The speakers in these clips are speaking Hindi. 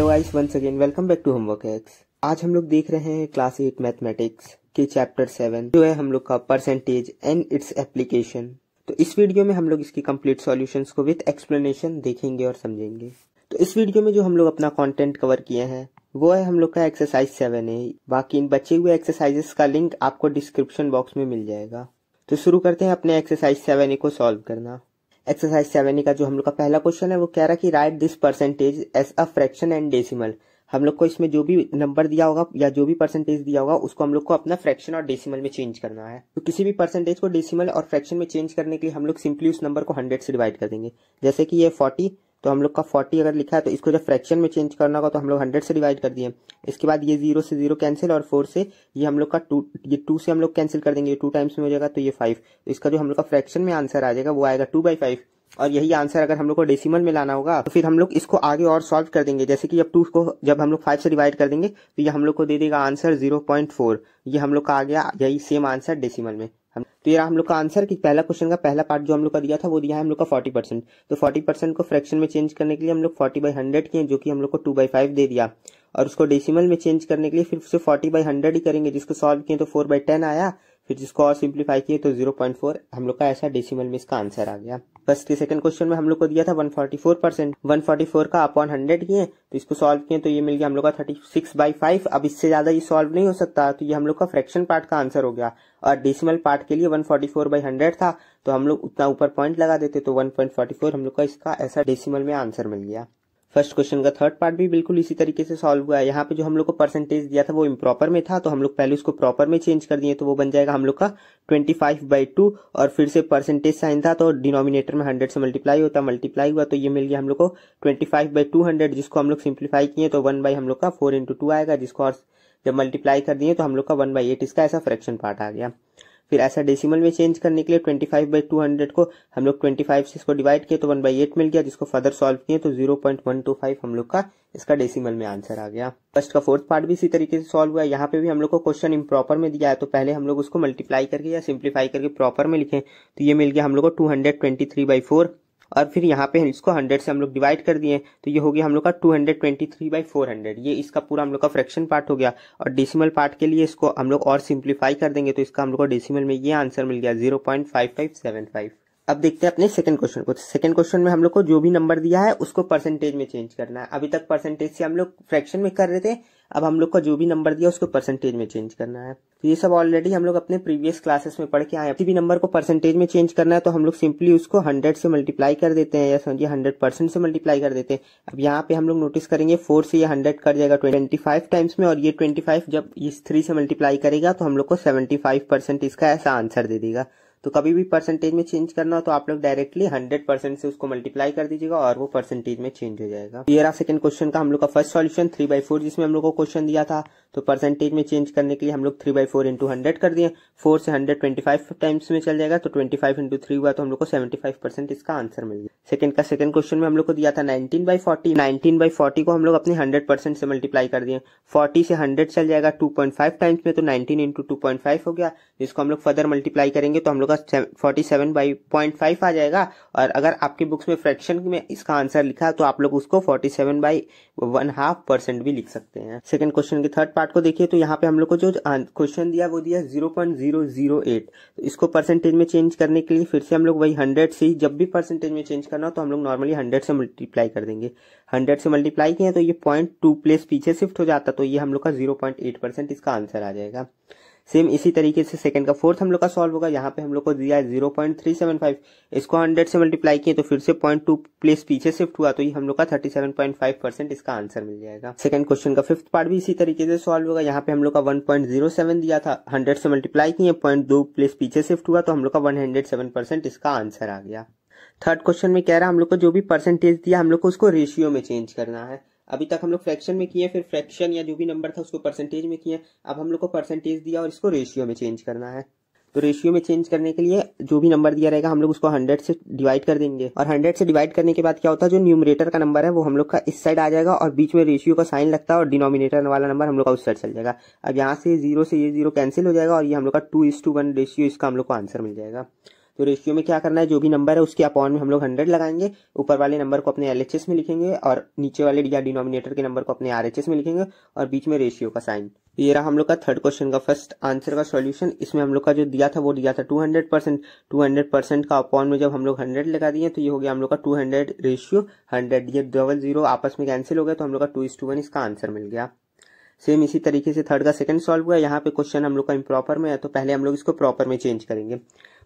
Hello guys, once again welcome back to homework X. आज हम लोग देख रहे हैं क्लास 8 मैथमेटिक्स के चैप्टर 7 जो है हम लोग का परसेंटेज एंड इट्स एप्लीकेशन। तो इस वीडियो में हम लोग इसकी कंप्लीट सॉल्यूशंस को विद एक्सप्लेनेशन देखेंगे और समझेंगे। तो इस वीडियो में जो हम लोग अपना कंटेंट कवर किए हैं वो है हम लोग का एक्सरसाइज 7A। बाकी इन बचे हुए एक्सरसाइजेस का लिंक आपको डिस्क्रिप्शन बॉक्स में मिल जाएगा। तो शुरू करते हैं अपने एक्सरसाइज 7A को सॉल्व करना। एक्सरसाइज 7A का जो हम लोग का पहला क्वेश्चन है वो कह रहा है कि write this percentage as a fraction and decimal. हम लोग को इसमें जो भी नंबर दिया होगा या जो भी परसेंटेज दिया होगा उसको हम लोग को अपना फ्रैक्शन और डेसिमल में चेंज करना है। तो किसी भी परसेंटेज को डेसिमल और फ्रैक्शन में चेंज करने के लिए हम लोग सिंपली उस नंबर को 100 से डिवाइड कर देंगे। जैसे कि ये 40, तो हम लोग का 40 अगर लिखा है तो इसको जब फ्रैक्शन में चेंज करना होगा तो हम लोग 100 से डिवाइड कर दिए। इसके बाद ये 0 से 0 कैंसिल और 4 से ये हम लोग का 2, ये 2 से हम लोग कैंसिल कर देंगे, 2 टाइम्स में हो जाएगा तो ये 5। तो इसका जो हम लोग का फ्रैक्शन में आंसर आ जाएगा वो आएगा 2/5। और यही आंसर अगर हम लोग को डेसिमल में लाना होगा तो फिर हम लोग इसको आगे और सॉल्व कर देंगे। जैसे कि अब 2 को जब हम लोग 5 से डिवाइड कर देंगे तो ये हम लोग को दे देगा आंसर 0.4। ये हम लोग का आ गया यही सेम आंसर डेसिमल में। तो ये हम लोग का आंसर कि पहला क्वेश्चन का पहला पार्ट जो हम लोग का दिया था वो दिया है हम लोग का 40%। तो 40% को फ्रैक्शन में चेंज करने के लिए हम लोग 40/100 किए जो कि हम लोग को 2/5 दे दिया। और उसको डेसिमल में चेंज करने के लिए फिर से 40/100 ही करेंगे, जिसको सॉल्व किए तो 4/10 आया। फिर जिसको और सिंप्लीफाई किए तो 0.4 हम लोग का ऐसा डेसिमल में इसका आंसर आ गया। फर्स्ट के सेकंड क्वेश्चन में हम लोग को दिया था 144%। 144 का अपॉन 100 किए तो इसको सॉल्व किए तो ये मिल गया हम लोग का 36/5। अब इससे ज्यादा ये सॉल्व नहीं हो सकता तो ये हम लोग का फ्रैक्शन पार्ट का आंसर हो गया। और डेसिमल पार्ट के लिए 144/100 था तो हम लोग उतना ऊपर पॉइंट लगा देते तो 1.44 हम लोग का इसका ऐसा डेसिमल में आंसर मिल गया। फर्स्ट क्वेश्चन का थर्ड पार्ट भी बिल्कुल इसी तरीके से सॉल्व हुआ है। यहाँ पे जो हम लोग को परसेंटेज दिया था वो इम्प्रॉपर में था तो हम लोग पहले उसको प्रॉपर में चेंज कर दिए तो वो बन जाएगा हम लोग का 25/2। और फिर से परसेंटेज साइन था तो डिनोमिनेटर में 100 से मल्टीप्लाई होता, मल्टीप्लाई हुआ तो ये मिल गया हम लोग को 25/200, जिसको हम लोग सिंप्लीफाई किए तो 1 हम लोग का 4 × 2 आएगा, जिसको और जब मल्टीप्लाई कर दिए तो हम लोग का 1/8 इसका ऐसा फ्रैक्शन पार्ट आ गया। फिर ऐसा डेसिमल में चेंज करने के लिए 25/200 को हम लोग 25 से इसको डिवाइड किए तो 1/8 मिल गया, जिसको फर्दर सॉल्व किए तो 0.125 हम लोग का इसका डेसिमल में आंसर आ गया। फर्स्ट का फोर्थ पार्ट भी इसी तरीके से सॉल्व हुआ है। यहाँ पे भी हम लोग को क्वेश्चन इम्प्रॉपर में दिया है तो पहले हम लोग उसको मल्टीप्लाई करके या सिंप्लीफाई करके प्रॉपर में लिखें तो ये मिल गया हम लोग को 223/4। और फिर यहाँ पे इसको 100 से हम लोग डिवाइड कर दिए तो ये हो गया हम लोग का 223/400। ये इसका पूरा हम लोग का फ्रैक्शन पार्ट हो गया। और डेसिमल पार्ट के लिए इसको हम लोग और सिंप्लीफाई कर देंगे तो इसका हम लोग को डेसिमल में ये आंसर मिल गया 0.5575। अब देखते हैं अपने सेकंड क्वेश्चन को। सेकंड क्वेश्चन में हम लोग को जो भी नंबर दिया है उसको परसेंटेज में चेंज करना है। अभी तक परसेंटेज से हम लोग फ्रैक्शन में कर रहे थे, अब हम लोग को जो भी नंबर दिया उसको परसेंटेज में चेंज करना है। तो ये सब ऑलरेडी हम लोग अपने प्रीवियस क्लासेस में पढ़ के आए हैं। किसी भी नंबर को परसेंटेज में चेंज करना है तो हम लोग सिंपली उसको 100 से मल्टीप्लाई कर देते हैं या समझिए 100% से मल्टीप्लाई कर देते हैं। अब यहाँ पे हम लोग नोटिस करेंगे 4 से ये 100 कट जाएगा 25 टाइम्स में, और ये 25 जब इस 3 से मल्टीप्लाई करेगा तो हम लोग को 75% इसका ऐसा आंसर दे देगा। तो कभी भी परसेंटेज में चेंज करना हो तो आप लोग डायरेक्टली 100% से उसको मल्टीप्लाई कर दीजिएगा और वो परसेंटेज में चेंज हो जाएगा। ये रहा सेकंड क्वेश्चन का हम लोग का फर्स्ट सॉल्यूशन 3/4, जिसमें हम लोग को क्वेश्चन दिया था तो परसेंटेज में चेंज करने के लिए हम लोग 3/4 × 100 कर दिए। 4 से 100 25 टाइम्स में चल जाएगा तो 25 × 3 हुआ तो हम लोग को 75% इसका आंसर मिल गया। सेकंड का सेकंड क्वेश्चन में हम लोग को दिया था 19/40। 19/40 को हम लोग अपने 100% से मल्टीप्लाई कर दिए। 40 से 100 चल जाएगा 2.5 टाइम्स में तो 19 × 2.5 हो गया, जिसको हम लोग फर्दर मल्टीप्लाई करेंगे तो हम लोग का 47/0.5 आ जाएगा। और अगर आपके बुक्स में फ्रैक्शन में इसका आंसर लिखा है तो आप लोग उसको 47/1/2% भी लिख सकते हैं। सेकंड क्वेश्चन के थर्ड पार्ट को देखिए तो यहाँ पे हम लोग को जो क्वेश्चन दिया वो दिया 0.008। तो इसको परसेंटेज में चेंज करने के लिए फिर से हम लोग वही 100 से ही जब भी परसेंटेज में चेंज करना हो तो हम लोग नॉर्मली 100 से मल्टीप्लाई कर देंगे। 100 से मल्टीप्लाई किए तो ये 0.2 प्लेस पीछे शिफ्ट हो जाता तो ये हम लोग का 0.8% इसका आंसर आ जाएगा। सेम इसी तरीके से सेकंड का फोर्थ हम लोग का सॉल्व होगा। यहाँ पे हम लोग को दिया है 0.375, इसको 100 से मल्टीप्लाई किए तो फिर से 0.2 प्लेस पीछे शिफ्ट हुआ तो ये हम लोग का 37.5% इसका आंसर मिल जाएगा। सेकंड क्वेश्चन का फिफ्थ पार्ट भी इसी तरीके से सॉल्व होगा। यहाँ पे हम लोग का 1.07 दिया था, 100 से मल्टीप्लाई किए 0.2 प्लेस पीछे शिफ्ट हुआ तो हम लोग का 107% इसका आंसर आ गया। थर्ड क्वेश्चन में कह रहा है हम लोग को जो भी परसेंटेज दिया हम लोग को उसको रेशियो में चेंज करना है। अभी तक हम लोग फ्रैक्शन में किए, फिर फ्रैक्शन या जो भी नंबर था उसको परसेंटेज में किए। अब हम लोग को परसेंटेज दिया और इसको रेशियो में चेंज करना है। तो रेशियो में चेंज करने के लिए जो भी नंबर दिया रहेगा हम लोग उसको 100 से डिवाइड कर देंगे। और 100 से डिवाइड करने के बाद क्या होता है, जो न्यूमरेटर का नंबर है वो हम लोग का इस साइड आ जाएगा और बीच में रेशियो का साइन लगता है और डिनोमिनेटर वाला नंबर हम लोग का उस साइड चल जाएगा। अब यहाँ से 0 से ये 0 कैंसिल हो जाएगा और ये हम लोग का 2:1 रेशियो इसका हम लोग को आंसर मिल जाएगा। तो रेशियो में क्या करना है, जो भी नंबर है उसके अपॉन में हम लोग 100 लगाएंगे, ऊपर वाले नंबर को अपने LHS में लिखेंगे और नीचे वाले या डिनोमिनेटर के नंबर को अपने RHS में लिखेंगे और बीच में रेशियो का साइन। ये रहा हम लोग का थर्ड क्वेश्चन का फर्स्ट आंसर का सॉल्यूशन। इसमें हम लोग का जो दिया था वो दिया था 200%। 200% का अपॉन में जब हम लोग 100 लगा दिए तो ये हो गया हम लोग का 200 रेशियो 100। ये डबल जीरो आपस में कैंसिल हो गया तो हम लोग का 2:1 इसका आंसर मिल गया। सेम इसी तरीके से थर्ड का सेकंड सॉल्व हुआ। यहाँ पे क्वेश्चन हम लोग का इम्प्रॉपर में है तो पहले हम लोग इसको प्रॉपर में चेंज करेंगे।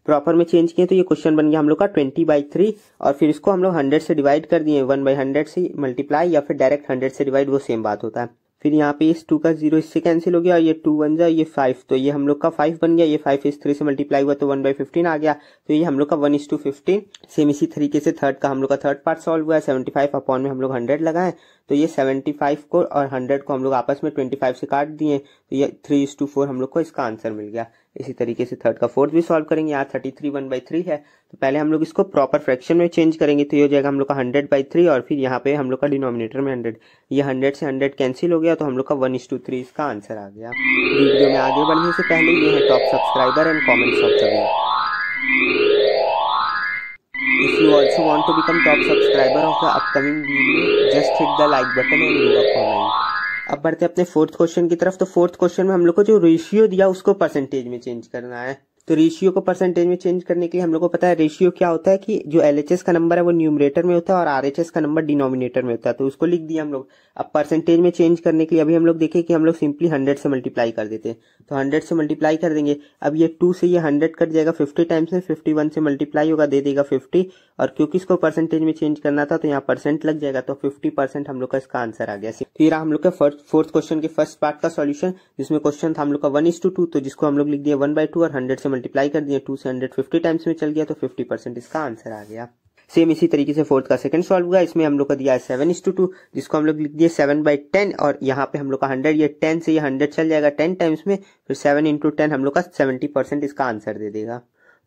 प्रॉपर में चेंज किए तो ये क्वेश्चन बन गया हम लोग का 20/3 और फिर इसको हम लोग 100 से डिवाइड कर दिए, 1/100 से मल्टीप्लाई या फिर डायरेक्ट 100 से डिवाइड, वो सेम बात होता है। फिर यहाँ पे इस 2 का 0 इससे कैंसिल हो गया, ये 2 बन जाए, ये 5, तो ये हम लोग का 5 बन गया। ये 5 इस 3 से मल्टीप्लाई हुआ तो 1/15 आ गया, तो ये हम लोग का 1:15। सेम इसी तरीके से थर्ड का हम लोग का थर्ड पार्ट सॉल्व हुआ है। 75 अपॉन में हम लोग 100 लगाए तो ये 75 को और 100 को हम लोग आपस में 25 से काट दिए तो ये 3:4 हम लोग को इसका आंसर मिल गया। इसी तरीके से थर्ड का फोर्थ भी सॉल्व करेंगे। यहाँ 33 1/3 है तो पहले हम लोग इसको प्रॉपर फ्रैक्शन में चेंज करेंगे तो ये हो जाएगा हम लोग का 100/3 और फिर यहाँ पे हम लोग का डिनोमिनेटर में 100, ये 100 से 100 कैंसिल हो गया तो हम लोग का 1:3 इसका आंसर आ गया। वीडियो में आगे बढ़ने से पहले ये है top subscriber and comments of the week. If you also want to become top subscriber of the upcoming video, just hit the like button and leave a comment. अब बढ़ते अपने फोर्थ क्वेश्चन की तरफ। तो फोर्थ क्वेश्चन में हम लोग को जो रेशियो दिया उसको परसेंटेज में चेंज करना है। तो रेशियो को परसेंटेज में चेंज करने के लिए हम लोग को पता है रेशियो क्या होता है कि जो LHS का नंबर है वो न्यूमरेटर में होता है और RHS का नंबर डिनोमिनेटर में होता है, तो उसको लिख दिया हम लोग। अब परसेंटेज में चेंज करने के लिए अभी हम लोग देखें कि हम लोग सिंपली 100 से मल्टीप्लाई कर देते हैं, तो 100 से मल्टीप्लाई कर देंगे। अब ये 2 से ये 100 कट जाएगा 50 टाइम्स में, 51 से मल्टीप्लाई होगा दे देगा 50, और क्योंकि इसको परसेंटेज में चेंज करना था तो यहाँ परसेंट लग जाएगा तो 50% हम लोग का इसका आंसर आ गया। तो ये रहा हम लोग का फोर्थ क्वेश्चन के फर्स्ट पार्ट का सॉल्यूशन, जिसमें क्वेश्चन था हम लोग का 1:2, तो जिसको हम लोग लिख दिए 1/2 और 100 से मल्टीप्लाई कर दिए, 2 से 100 50 टाइम्स में चल गया तो 50% इसका आंसर आ गया। सेम इसी तरीके से फोर्थ का सेकंड सॉल्व हुआ। इसमें हम लोग का दिया है 7:2, जिसको हम लोग लिख दिए 7/10 और यहाँ पे हम लोग का 100, ये 10 से ये 100 चल जाएगा 10 टाइम्स में, फिर 7 × 10 हम लोग का 70% इसका आंसर दे देगा।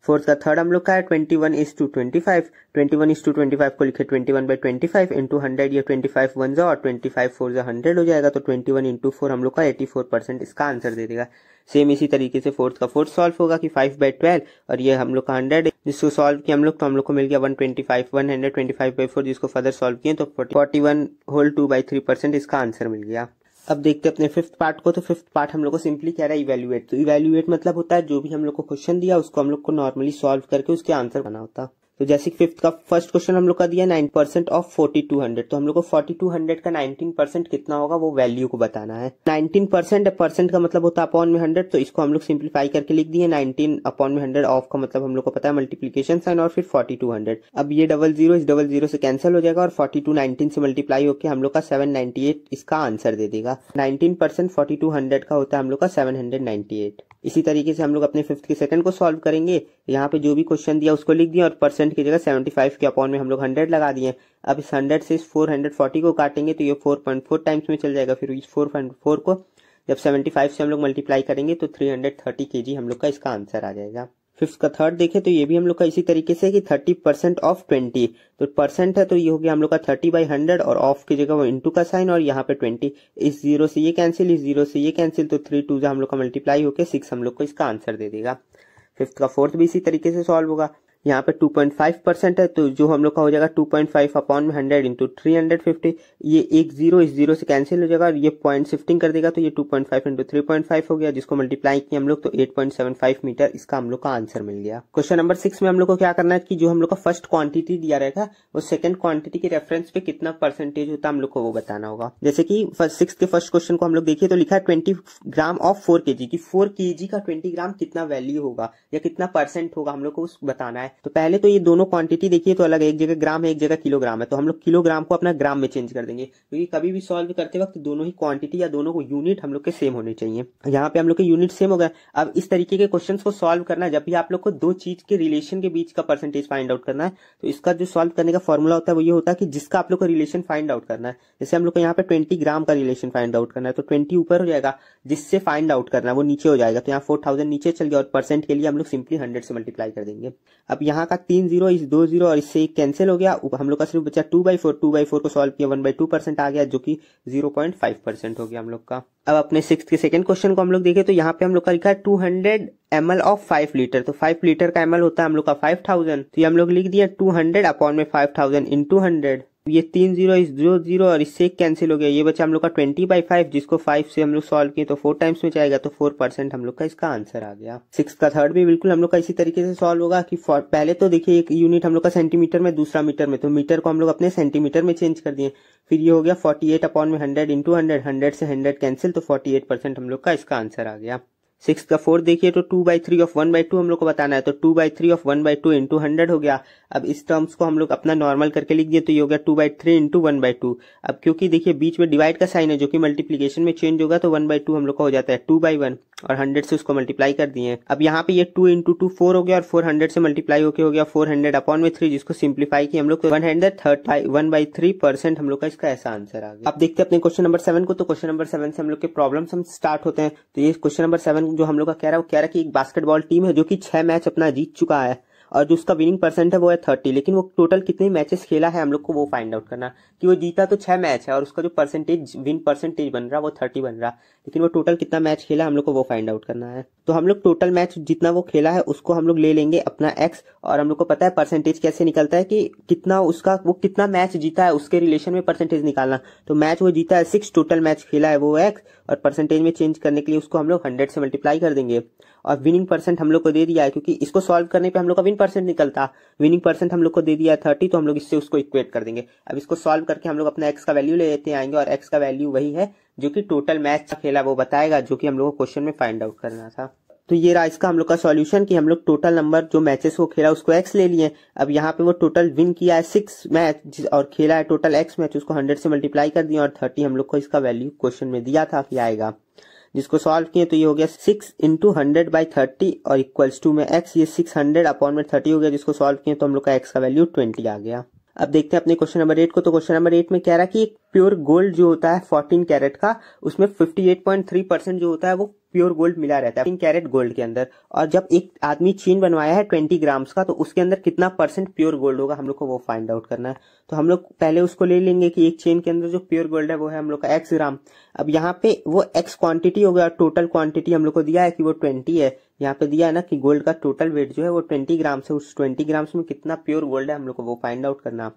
फोर्थ का थर्ड हम लोग का है 21:25। 21:25 को लिखे 21/25 इंटू 100, ये 25 1 जा और 25 4 जा 100 हो जाएगा, तो 21 × 4 हम लोग का 84% इसका आंसर दे देगा। सेम इसी तरीके से फोर्थ का फोर्थ सॉल्व होगा कि 5/12 और ये हम लोग का 100, जिसको सॉल्व किया हम लोग तो हम लोग को मिल गया 125/4, जिसको फर्दर सॉल्व किए तो 41 होल 2/3% इसका आंसर मिल गया। अब देखते हैं अपने फिफ्थ पार्ट को। तो फिफ्थ पार्ट हम लोग को सिंपली कह रहा है इवैल्यूएट। तो इवैल्यूएट मतलब होता है जो भी हम लोग को क्वेश्चन दिया उसको हम लोग को नॉर्मली सॉल्व करके उसके आंसर बनाना होता। तो जैसे फिफ्थ का फर्स्ट क्वेश्चन हम लोग का दिया 9% ऑफ 4200, तो हम लोग को 4200 का 19% कितना होगा वो वैल्यू को बताना है। 19% का मतलब होता है अपॉन में 100, तो इसको हम लोग सिंप्लीफाई करके लिख दिए 19 अपॉन में 100, ऑफ का मतलब हम लोग को पता है मल्टीप्लीकेशन साइन और फिर 4200। अब ये 00 इस 00 से कैंसिल हो जाएगा और 42 19 से मल्टीप्लाई होकर हम लोग का 798 इसका आंसर दे देगा। 19% 4200 का होता है हम लोग का 798। इसी तरीके से हम लोग अपने फिफ्थ के सेकंड को सॉल्व करेंगे। यहाँ पे जो भी क्वेश्चन दिया उसको लिख दिया और परसेंट की जगह 75 के अपॉन में हम लोग 100 लगा दिए। अब इस 100 से इस 440 को काटेंगे तो ये 4.4 टाइम्स में चल जाएगा। फिर इस 4.4 को जब 75 से हम लोग मल्टीप्लाई करेंगे तो 330 kg हम लोग का इसका आंसर आ जाएगा। फिफ्थ का थर्ड देखें तो ये भी हम लोग का इसी तरीके से कि 30% ऑफ 20, तो परसेंट है तो ये हो गया हम लोग का 30/100 और ऑफ की जगह वो इंटू का साइन और यहाँ पे 20, इस 0 से ये कैंसिल, इस 0 से ये कैंसिल, तो 3 2 हम लोग का मल्टीप्लाई होकर 6 हम लोग को इसका आंसर दे देगा। फिफ्थ का फोर्थ भी इसी तरीके से सॉल्व होगा। यहाँ पे 2.5% है तो जो हम लोग का हो जाएगा 2.5 अपॉन में 100 इंटू 350, ये एक 0 इस 0 से कैंसिल हो जाएगा और ये पॉइंट शिफ्टिंग कर देगा तो ये 2.5 इंटू 3.5 हो गया, जिसको मल्टीप्लाई किया हम लोग तो 8.75 मीटर इसका हम लोग का आंसर मिल गया। क्वेश्चन नंबर 6 में हम लोग को क्या करना है कि जो हम लोग का फर्स्ट क्वांटिटी दिया रहेगा वो सेकंड क्वांटिटी के रेफरेंस पे कितना परसेंटेज होता है हम लोग को वो बताना होगा। जैसे कि 6 के फर्स्ट क्वेश्चन को हम लोग देखिए तो लिखा है 20 ग्राम ऑफ 4 kg, की 4 kg का 20 ग्राम कितना वैल्यू होगा या कितना परसेंट होगा हम लोग को उस बताना है। तो पहले तो ये दोनों क्वांटिटी देखिए तो अलग है, एक जगह ग्राम है एक जगह किलोग्राम है, तो हम लोग किलोग्राम को अपना ग्राम में चेंज कर देंगे क्योंकि कभी भी सॉल्व करते वक्त दोनों ही क्वांटिटी या दोनों को यूनिट हम लोग के सेम होने चाहिए। यहाँ पे हम लोग के यूनिट सेम हो गया। अब इस तरीके के क्वेश्चंस को सॉल्व करना है जब भी आप लोग को दो चीज के रिलेशन के बीच का परसेंटेज फाइंड आउट करना है तो इसका जो सॉल्व करने का फॉर्मूला होता है वो ये होता है कि जिसका आप लोग को रिलेशन फाइंड आउट करना है। जैसे हम लोग को यहाँ पे 20 ग्राम का रिलेशन फाइंड आउट करना है तो 20 ऊपर हो जाएगा, जिससे फाइंड आउट करना है वो नीचे हो जाएगा, तो यहाँ 4000 नीचे चल गया और परसेंट के लिए हम लोग सिंपली 100 से मल्टीप्लाई कर देंगे। अब अब यहाँ का 3 जीरो इस 2 जीरो और इससे एक कैंसिल हो गया, हम लोग का सिर्फ बचा 2/4 को सॉल्व किया 1/2% आ गया जो कि 0.5% हो गया हम लोग का। अब अपने 6th के सेकंड क्वेश्चन को हम लोग देखें तो यहाँ पे हम लोग का लिखा है 200 ml ऑफ 5 लीटर, तो 5 लीटर का ml होता है हम लोग का 5000, तो ये हम लोग लिख दिया 200 अपॉन में 5000 इंटू 100। ये 3 जीरो इस 2 जीरो और इससे एक कैंसिल हो गया, ये बचा हम लोग का 20/5 जिसको 5 से हम लोग सॉल्व किए तो 4 टाइम्स में जाएगा, तो 4% हम लोग का इसका आंसर आ गया। 6 का थर्ड भी बिल्कुल हम लोग का इसी तरीके से सॉल्व होगा कि पहले तो देखिए एक यूनिट हम लोग का सेंटीमीटर में, दूसरा मीटर में, तो मीटर को हम लोग अपने सेंटीमीटर में चेंज कर दिए। फिर ये हो गया 48 अपॉन में 100 इंटू 100, 100 से 100 कैंसिल, तो 48% हम लोग का इसका आंसर आ गया। 6 का 4 देखिए तो 2/3 ऑफ 1/2 हम लोग को बताना है, तो 2/3 ऑफ 1/2 इंटू 100 हो गया। अब इस टर्म्स को हम लोग अपना नॉर्मल करके लिख दिए तो ये हो गया 2/3 इंटू 1/2। अब क्योंकि देखिए बीच में डिवाइड का साइन है जो कि मल्टीप्लीकेशन में चेंज होगा, तो 1/2 हम लोग का हो जाता है 2/1 और 100 से उसको मल्टीप्लाई कर दिए। अब यहाँ पे ये 2 इंटू 2 4 हो गया और 400 से मल्टीप्लाई होके हो गया 400 अपॉन में 3, जिसको सिंप्लीफाई किया हम लोग तो 1/3% हम लोग का इसका ऐसा आंसर आ गया। अब देखते हैं अपने क्वेश्चन नंबर 7 को, तो क्वेश्चन नंबर 7 से हम लोग के प्रॉब्लम्स हम स्टार्ट होते हैं। तो ये क्वेश्चन नंबर 7 जो हम लोग का कह रहा है वो कह रहा है कि एक बास्केटबॉल टीम है जो कि 6 मैच अपना जीत चुका है और जो उसका विनिंग परसेंट है वो है 30, लेकिन वो टोटल कितने मैचेस खेला है हम लोग को वो फाइंड आउट करना, कि वो जीता तो 6 मैच है और उसका जो परसेंटेज विन परसेंटेज बन रहा है वो 30 बन रहा, लेकिन वो टोटल कितना मैच खेला हम लोग को वो फाइंड आउट करना है। तो हम लोग टोटल मैच जितना वो खेला है उसको हम लोग ले लेंगे अपना x, और हम लोग को पता है परसेंटेज कैसे निकलता है कि कितना उसका वो कितना मैच जीता है उसके रिलेशन में परसेंटेज निकालना। तो मैच वो जीता है 6, टोटल मैच खेला है वो x, और परसेंटेज में चेंज करने के लिए उसको हम लोग 100 से मल्टीप्लाई कर देंगे। और विनिंग परसेंट हम लोग को दे दिया है, क्योंकि इसको सॉल्व करने पे हम लोग का विन परसेंट निकलता, विनिंग परसेंट हम लोग को दे दिया है 30, तो हम लोग इससे उसको इक्वेट कर देंगे। अब इसको सॉल्व करके हम लोग अपना x का वैल्यू ले लेते आएंगे, और x का वैल्यू वही है जो कि टोटल मैच खेला वो बताएगा, जो कि हम लोग को क्वेश्चन में फाइंड आउट करना था। तो ये रहा इसका हम लोग का सॉल्यूशन कि हम लोग टोटल नंबर जो मैचेस वो खेला उसको x ले लिए। अब यहाँ पे वो टोटल विन किया है 6 मैच और खेला है टोटल x मैच, उसको 100 से मल्टीप्लाई कर दिया और 30 हम लोग को इसका वैल्यू क्वेश्चन में दिया था कि आएगा, जिसको सॉल्व किए तो ये हो गया 6 इंटू 100/30 और इक्वल्स टू में x, ये 600 अपॉन में 30 हो गया, जिसको सॉल्व किए तो हम लोग का x का वैल्यू 20 आ गया। अब देखते हैं अपने क्वेश्चन नंबर 8 को, तो क्वेश्चन नंबर 8 में कह रहा है कि एक प्योर गोल्ड जो होता है 14 कैरेट का, उसमें 58.3% जो होता है वो प्योर गोल्ड मिला रहता है 14 कैरेट गोल्ड के अंदर, और जब एक आदमी चेन बनवाया है 20 ग्राम्स का, तो उसके अंदर कितना परसेंट प्योर गोल्ड होगा हम लोग को वो फाइंड आउट करना है। तो हम लोग पहले उसको ले लेंगे कि एक चेन के अंदर जो प्योर गोल्ड है वो है हम लोग का x ग्राम। अब यहाँ पे वो x क्वांटिटी हो गया, टोटल क्वांटिटी हम लोग को दिया है कि वो 20 है, यहाँ पे दिया है ना कि गोल्ड का टोटल वेट जो है वो 20 ग्राम से, उस 20 ग्राम्स में कितना प्योर गोल्ड है हम लोग को वो फाइंड आउट करना।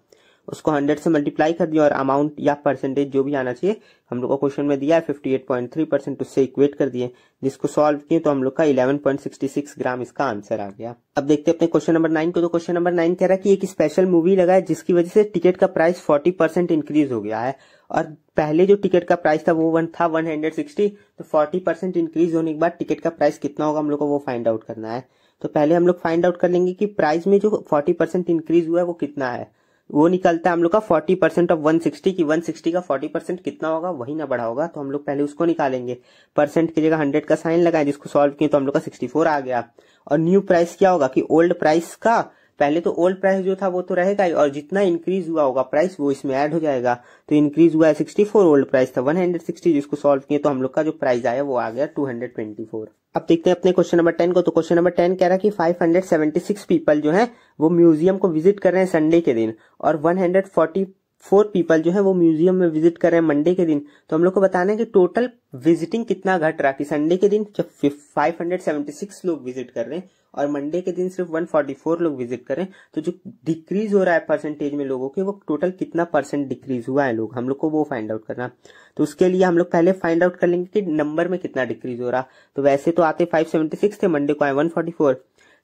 उसको 100 से मल्टीप्लाई कर दिया और अमाउंट या परसेंटेज जो भी आना चाहिए हम लोग को क्वेश्चन में दिया है 58.3%, उससे इक्वेट कर दिए, जिसको सॉल्व किए तो हम लोग का 11.66 ग्राम इसका आंसर आ गया। अब देखते हैं अपने क्वेश्चन नंबर 9 को, तो क्वेश्चन नंबर 9 कह रहा है कि एक स्पेशल मूवी लगा है जिसकी वजह से टिकट का प्राइस 40% इंक्रीज हो गया है, और पहले जो टिकट का प्राइस था वो था 160, तो 40% इंक्रीज होने के बाद टिकट का प्राइस कितना होगा हम लोग को वो फाइंड आउट करना है। तो पहले हम लोग फाइंड आउट कर लेंगे कि प्राइस में जो 40% इंक्रीज हुआ है वो कितना है, वो निकलता है हम लोग का 40% ऑफ 160 की 160 का 40% कितना होगा वही ना बढ़ा होगा, तो हम लोग पहले उसको निकालेंगे। परसेंट की जगह 100 का साइन लगाए, जिसको सॉल्व किए तो हम लोग का 64 आ गया। और न्यू प्राइस क्या होगा कि ओल्ड प्राइस का, पहले तो ओल्ड प्राइस जो था वो तो रहेगा ही, और जितना इंक्रीज हुआ होगा प्राइस वो इसमें ऐड हो जाएगा, तो इंक्रीज हुआ है 64, ओल्ड प्राइस था 160, जिसको सॉल्व किए तो हम लोग का जो प्राइस आया वो आ गया 224। अब देखते हैं अपने क्वेश्चन नंबर 10 को, तो क्वेश्चन नंबर 10 कह रहा है कि 576 पीपल जो है वो म्यूजियम को विजिट कर रहे हैं संडे के दिन, और 144 पीपल जो है वो म्यूजियम में विजिट कर रहे हैं मंडे के दिन। तो हम लोग को बताना है कि टोटल विजिटिंग कितना घट रहा, कि संडे के दिन जब 576 लोग विजिट कर रहे हैं और मंडे के दिन सिर्फ 144 लोग विजिट करें, तो जो डिक्रीज हो रहा है परसेंटेज में लोगों के, वो टोटल कितना परसेंट डिक्रीज हुआ है लोग, हम लोग को वो फाइंड आउट करना। तो उसके लिए हम लोग पहले फाइंड आउट कर लेंगे कि नंबर में कितना डिक्रीज हो रहा। तो वैसे तो आते 576 थे, मंडे को आए 144,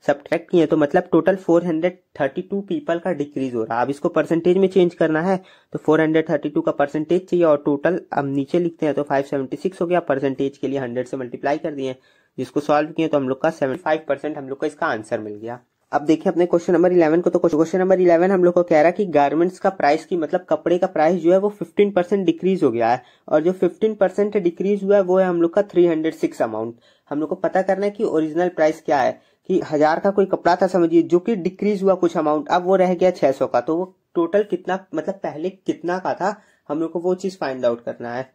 सब्ट्रैक्ट किए तो मतलब टोटल 432 पीपल का डिक्रीज हो रहा। अब इसको परसेंटेज में चेंज करना है तो 432 का परसेंटेज चाहिए, और टोटल अब नीचे लिखते हैं तो 576 हो गया, परसेंटेज के लिए 100 से मल्टीप्लाई कर दिए, जिसको सॉल्व किए तो हम लोग का 75% हम लोग को इसका आंसर मिल गया। अब देखिए अपने क्वेश्चन नंबर 11 को, तो क्वेश्चन नंबर 11 हम लोग को कह रहा है कि गारमेंट्स का प्राइस की मतलब कपड़े का प्राइस जो है वो 15% डिक्रीज हो गया है, और जो 15% डिक्रीज हुआ है वो है हम लोग का 306 अमाउंट। हम लोग को पता करना है कि ओरिजिनल प्राइस क्या है, कि 1000 का कोई कपड़ा था समझिए जो कि डिक्रीज हुआ कुछ अमाउंट, अब वो रह गया 600 का, तो वो टोटल कितना मतलब पहले कितना का था हम लोग को वो चीज फाइंड आउट करना है।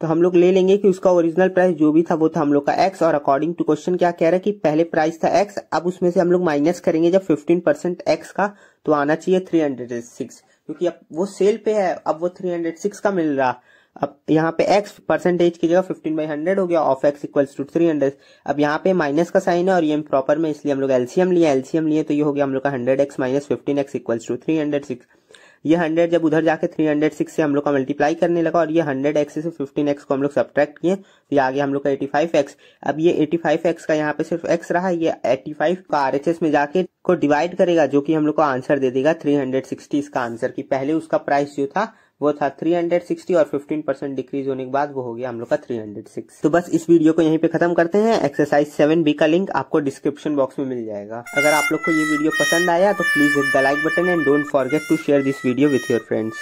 तो हम लोग ले लेंगे कि उसका ओरिजिनल प्राइस जो भी था वो था हम लोग का x, और अकॉर्डिंग टू क्वेश्चन क्या कह रहा है कि पहले प्राइस था x, अब उसमें से हम लोग माइनस करेंगे जब 15% x का, तो आना चाहिए 306, क्योंकि अब वो सेल पे है, अब वो 306 का मिल रहा। अब यहाँ पे x परसेंटेज की जगह 15/100 हो गया, ऑफ x इक्वल्स टू 300। अब यहाँ पे माइनस का साइन है और ये इम्प्रॉपर में, इसलिए हम लोग एलसीएम लिए तो ये हो गया हम लोग का 100x minus 15x equals to 306। ये 100 जब उधर जाके 306 से हम लोग का मल्टीप्लाई करने लगा और ये 100x से 15x को हम लोग सब्ट्रैक्ट किए, तो ये आ गया हम लोग का 85x। अब ये 85x का यहाँ पे सिर्फ x रहा, ये 85 का RHS में जाके को डिवाइड करेगा, जो कि हम लोग को आंसर दे देगा 360 इसका आंसर, की पहले उसका प्राइस जो था वो था 360 और 15% डिक्रीज होने के बाद वो हो गया हम लोग का 306। तो बस इस वीडियो को यहीं पे खत्म करते हैं। एक्सरसाइज 7B का लिंक आपको डिस्क्रिप्शन बॉक्स में मिल जाएगा। अगर आप लोग को ये वीडियो पसंद आया तो please hit the like button and don't forget to share this video with your friends.